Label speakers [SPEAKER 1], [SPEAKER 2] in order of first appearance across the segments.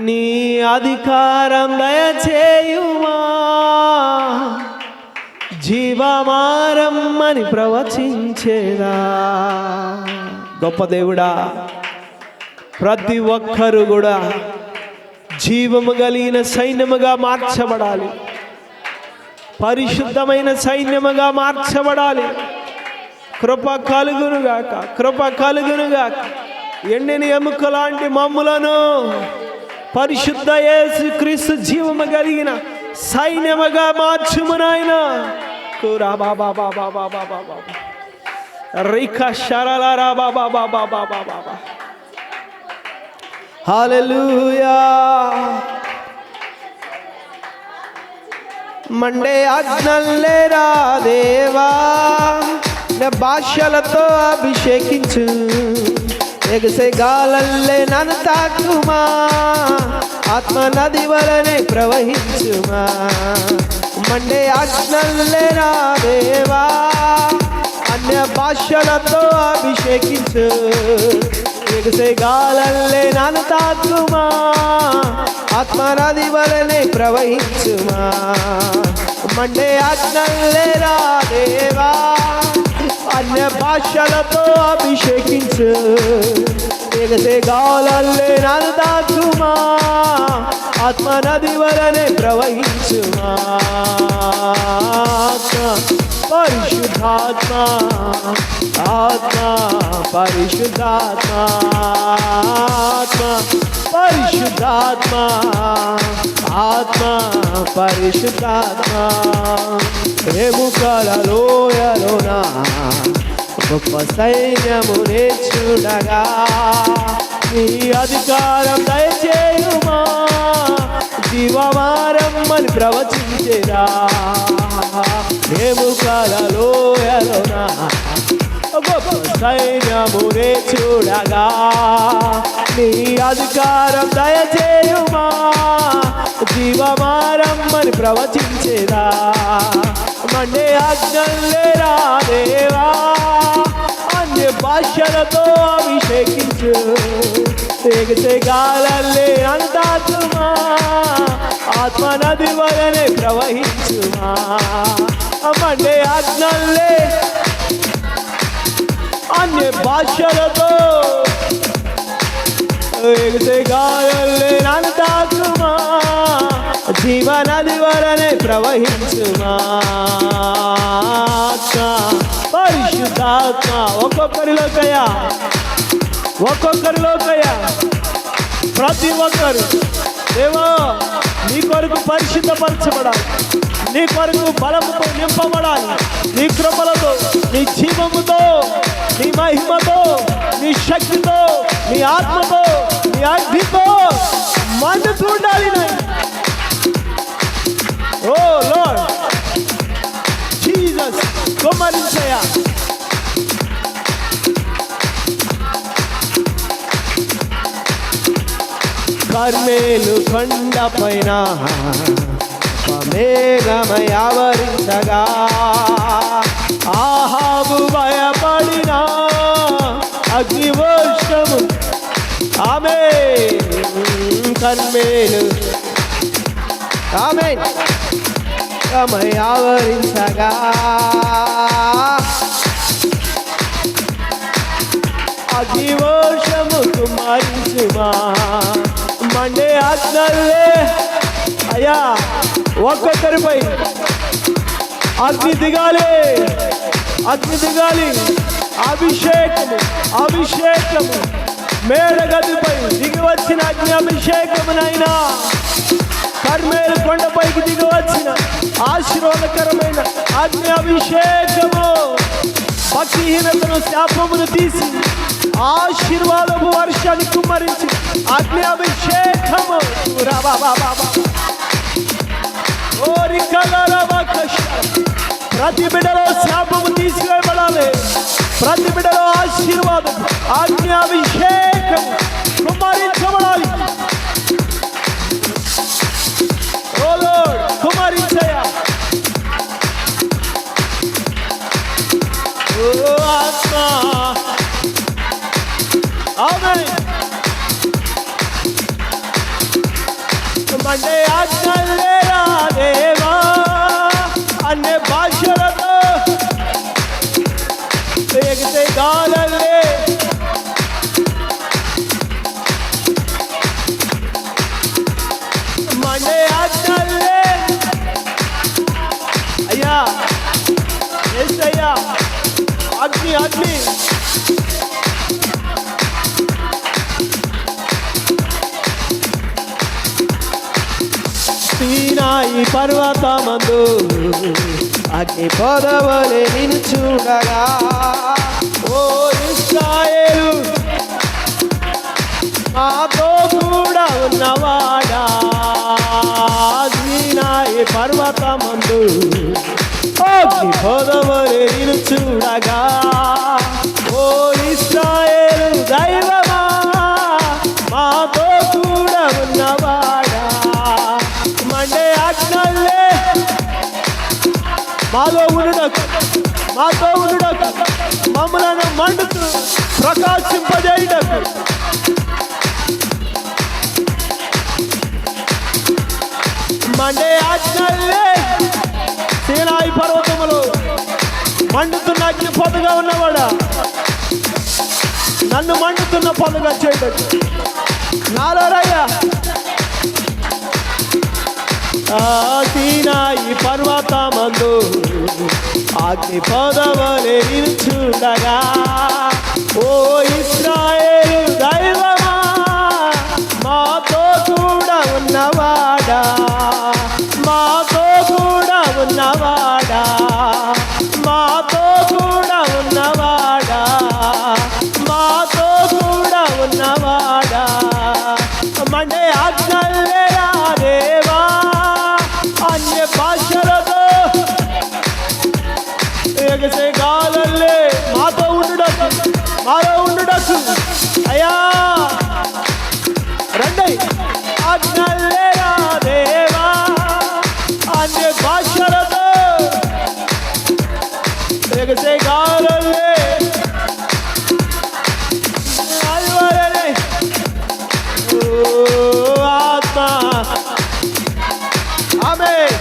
[SPEAKER 1] నీ అధికారం దయచేయుమా, జీవమారమ్మని ప్రవచించేదా. గొప్ప దేవుడా, ప్రతి ఒక్కరు కూడా జీవము కలిగిన సైన్యముగా మార్చబడాలి, పరిశుద్ధమైన సైన్యముగా మార్చబడాలి. కృప కలుగునుగాక, కృప కలుగునుగాక. ఎండిన ఎముక లాంటి మమ్ములను పరిశుద్ధ యేసుక్రీస్తు జీవము కలిగిన సైన్యముగా మార్చుము నాయనా. కురా బాబా బాబా బాబా బాబా రికా శరలారా బాబా బాబా బాబా బాబా. హల్లెలూయా. మండే ఆజ్ఞలేరా దేవా, నా భాషలతో అభిషేకించు, ఎగసే గాలల్లే నన్ను తాకుమా, ఆత్మ నది వలనే ప్రవహించుమా. మండే ఆజ్ఞలేరా దేవా, అన్య భాషలతో అభిషేకించు, ఎగసే గాలల్లే నన్ను తాకుమా, ఆత్మ నది వలనే ప్రవహించుమా. మండే ఆజ్ఞలేరా దేవా, అన్య భాషలతో అభిషేకించు, ఎగసే గాలల్లే నన్ను తాకుమా, ఆత్మ నది వలనే ప్రవహించుమా. పరిశుద్ధాత్మ ఆత్మ, పరిశుద్ధాత్మ ఆత్మ, పరిశుద్ధాత్మ ఆత్మ, పరిశుద్ధాత్మ. ఎముకల లోయలోన గొప్ప సైన్యమునే చూడగా, నీ అధికారం దయచేయుమా, జీవమారమ్మని ప్రవచించేదా. ఎముకల లోయలోన గొప్ప సైన్యమునే చూడగా, నీ అధికారం దయచేయుమా, జీవమారమ్మని ప్రవచించేదా. మండే ఆజ్ఞలేరా దేవా, అన్య భాషలతో అభిషేకించు, ఎగసే గాలల్లే నన్ను తాకుమా, ఆత్మ నది వలనే ప్రవహించుమా. మండే ఆజ్ఞలే అన్య భాషలతో ఎగసే గాలల్లే నన్ను తాకుమా, జీవనది వలనే ప్రవహించుమా. పరిశుద్ధాత్మ ఒక్కొక్కరిలోకయ్యా, ఒక్కొక్కరిలోకయ్యా, ప్రతి ఒక్కరు దేవా నీ కొరకు పరిశుద్ధపరచబడాలి, నీ కొరకు బలముతో నింపబడాలి, నీ కృపలతో, నీ జీవముతో, నీ మహిమతో, నీ శక్తితో, నీ ఆత్మతో, నీ అగ్నితో మండుతూ ఉండాలి. ఓ లార్డ్ జీసస్, కుమ్మరించయ్యా. కర్మేలు కొండ పైన మేఘమై ఆవరించగా, ఆహాబు భయపడిన అగ్నివర్షము ఆమె కర్మేలు ఆమె మేఘమై ఆవరించగా, అగ్నివర్షము కుమ్మరించుమా. మండే ఆజ్ఞలే అయ్యా, ఒక్కొక్కరిపై అగ్ని దిగాలి, అగ్ని దిగాలి. అభిషేకము, అభిషేకము మేడగదిపై దిగి వచ్చిన అగ్ని అభిషేకమునైనా, కర్మేలు కొండపైకి దిగి వచ్చిన ఆశీర్వాదకరమైన అగ్ని అభిషేకము, భక్తిహీనతను శాపమును తీసి ఆశీర్వాదము వర్షాన్ని కుమ్మరించి అగ్ని అభిషేకము. ప్రతి బిడ్డలో శాపము తీసివేయబడాలి, ప్రతి బిడ్డలో ఆశీర్వాదం అగ్ని అభిషేకం కుమ్మరించబడాలి. ఓ లార్డ్ కుమ్మరించయ్యా. ఓ ఆత్మ ఆమేన్. అగ్ని అగ్ని సీనాయి పర్వతమందు అగ్ని పొదవలే నిన్ను చూడగా ఓ ఇశ్రాయేలు మాతో కూడా ఉన్నవాడా సీనాయి పర్వతమందు అగ్ని పొదవలే నిన్ను చూడగా ఓ ఇశ్రాయేలు దైవమా మాతో కూడా ఉన్నవాడా మండే ఆజ్ఞలే మాలో ఉండుటకు మాతో ఉండుటకు మమ్మలను మండుతూ ప్రకాశింపజేయుటకు మండే ఆజ్ఞలే సీనాయి పర్వతములు మండుతున్న అగ్ని పొదగా ఉన్నవాడా నన్ను మండుతున్న పొదగా చేయటకు నాలో రయ్యా సీనాయి పర్వతమందు అగ్ని పొదవలే నిన్ను చూడగా ఓ ఇశ్రాయేలు దైవమా మాతో కూడా ఉన్నవాడా మాతో కూడా ఉన్నవాడా మాతో కూడా ఉన్నవాడా మాతో కూడా ఉన్నవాడా మండే ఆజ్ఞలే దేవా అన్య భాషలతో ఎగసే గాలల్లే మాతో ఉండుటకు మాలో ఉండుటకు అయ్యా రండి ఆజ్ఞలే దేవా అన్య భాషలతో ఎగసే గాలల్లే ఆత్మ ఆమేన్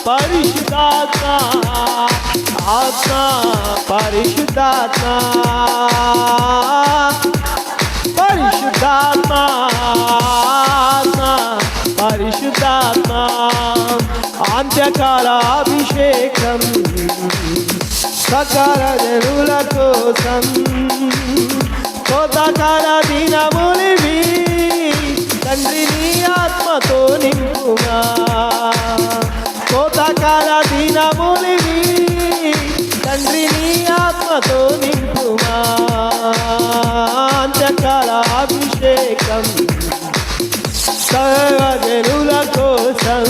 [SPEAKER 1] పరిశుద్ధాత్మ ఆత్మ పరిశుద్ధాత్మ పరిశుద్ధాత్మ ఆత్మ పరిశుద్ధాత్మ అంత్యకాల అభిషేకం సకల జనుల కోసం కోతకాల దినములివి తండ్రి నీ ఆత్మతో నింపుమా కోతకాల దినములివి తండ్రి నీ ఆత్మతో నింపుమా అంత్యకాల అభిషేకం సర్వజనుల కోసం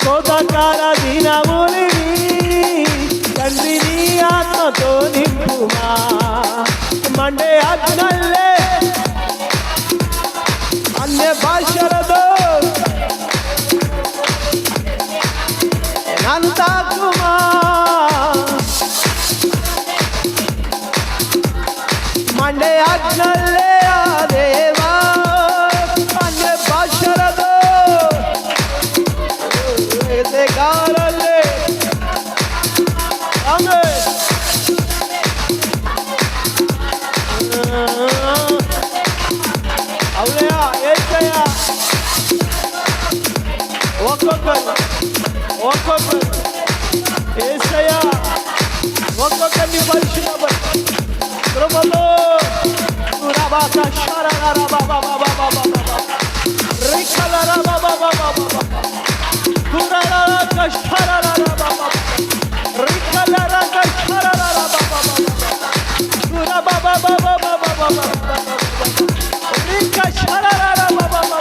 [SPEAKER 1] కోతకాల దినములివి తండ్రి నీ ఆత్మతో నింపుమా మండే ఆజ్ఞలే అన్య భాషలతో నన్ను తాకుమా మండే ఆజ్ఞలే దేవా అన్య భాషలతో గాలల్లే ఆమేన్ అవునయ్యా ఏసయ్యా ఒక్కొక్కరు ఏసయ్యా ఒక్కొక్కరిని పరిశుభ్రపరచు కృపలో రాబాక శరణ బాబా బాబా బాబా రికల బాబా బాబా బాబా కురల శరణ బాబా రికల శరణ బాబా బాబా కుర బాబా బాబా బాబా బాబా రిక శరణ బాబా బాబా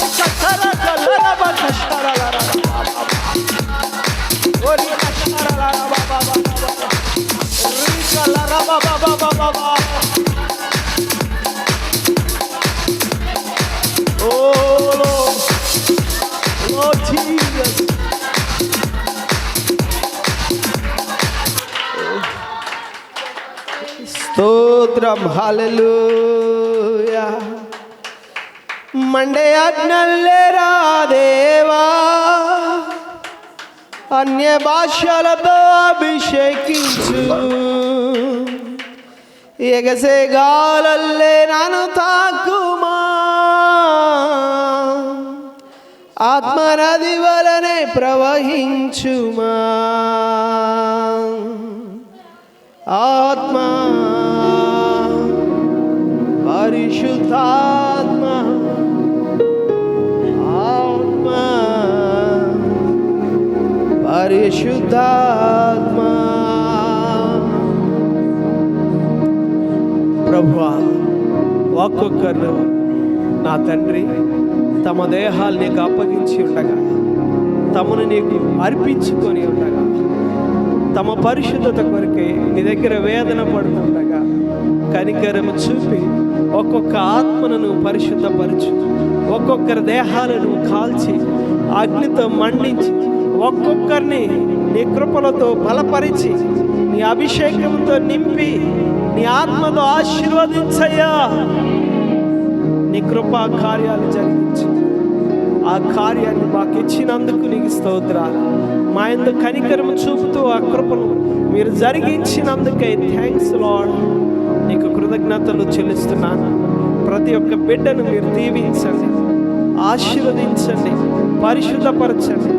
[SPEAKER 1] రిక శరణ బాబా శరణ రిక శరణ బాబా బాబా రికల బాబా బాబా బాబా Oh Jesus. స్తోత్రం హల్లెలూయా మండే ఆజ్ఞలేరా దేవా అన్య భాషలతో అభిషేకించు ఎగసే గాలల్లే నన్ను తాకుమా
[SPEAKER 2] ఆత్మనది వలనే ప్రవహించుమా. ఆత్మా పరిశుద్ధాత్మ, ఆత్మ పరిశుద్ధాత్మ. ప్రభువా, ఒక్కొక్కరు నా తండ్రి తమ దేహాలు నీకు అప్పగించి ఉండగా, తమను నీకు అర్పించుకొని ఉండగా, తమ పరిశుద్ధత కొరకే నీ దగ్గర వేదన పడుతుండగా కనికరము చూపి ఒక్కొక్క ఆత్మను నువ్వు పరిశుద్ధపరచు. ఒక్కొక్కరి దేహాలను కాల్చి అగ్నితో మండించి ఒక్కొక్కరిని నీ కృపలతో బలపరిచి నీ అభిషేకంతో నింపి నీ ఆత్మతో ఆశీర్వదించయ్యా. నీ కృపా కార్యాలు జరిగించు. ఆ కార్యాన్ని మాకు ఇచ్చినందుకు నీకు స్తోత్రాలు. మా యందు కనికరము చూపుతూ ఆ కృపను మీరు జరిగించినందుకే థ్యాంక్స్ లార్డ్. నీకు కృతజ్ఞతలు చెల్లిస్తున్నాను. ప్రతి ఒక్క బిడ్డను మీరు దీవించండి, ఆశీర్వదించండి, పరిశుద్ధపరచండి,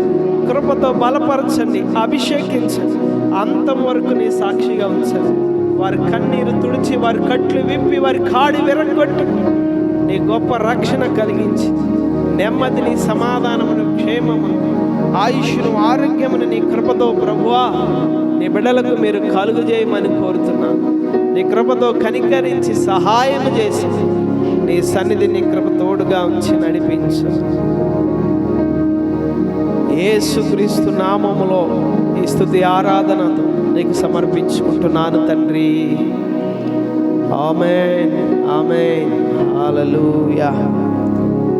[SPEAKER 2] కృపతో బలపరచండి, అభిషేకించండి. అంతం వరకు నీ సాక్షిగా ఉంచండి. వారి కన్నీరు తుడిచి, వారి కట్లు విప్పి, వారి కాడి విరగొట్టి నీ గొప్ప రక్షణ కలిగించి నెమ్మదిని, సమాధానమును, క్షేమమును, ఆయుష్ను, ఆరోగ్యమును నీ కృపతో ప్రభువా నీ బిడ్డలకు మీరు కలుగజేయమని కోరుతున్నాను. నీ కృపతో కనికరించి సహాయం చేసి నీ సన్నిధి నీ కృప తోడుగా ఉంచి నడిపించు. యేసుక్రీస్తు నామములో ఈ స్తుతి ఆరాధనతో నీకు సమర్పించుకుంటున్నాను తండ్రి. ఆమేన్, ఆమేన్, హల్లెలూయా.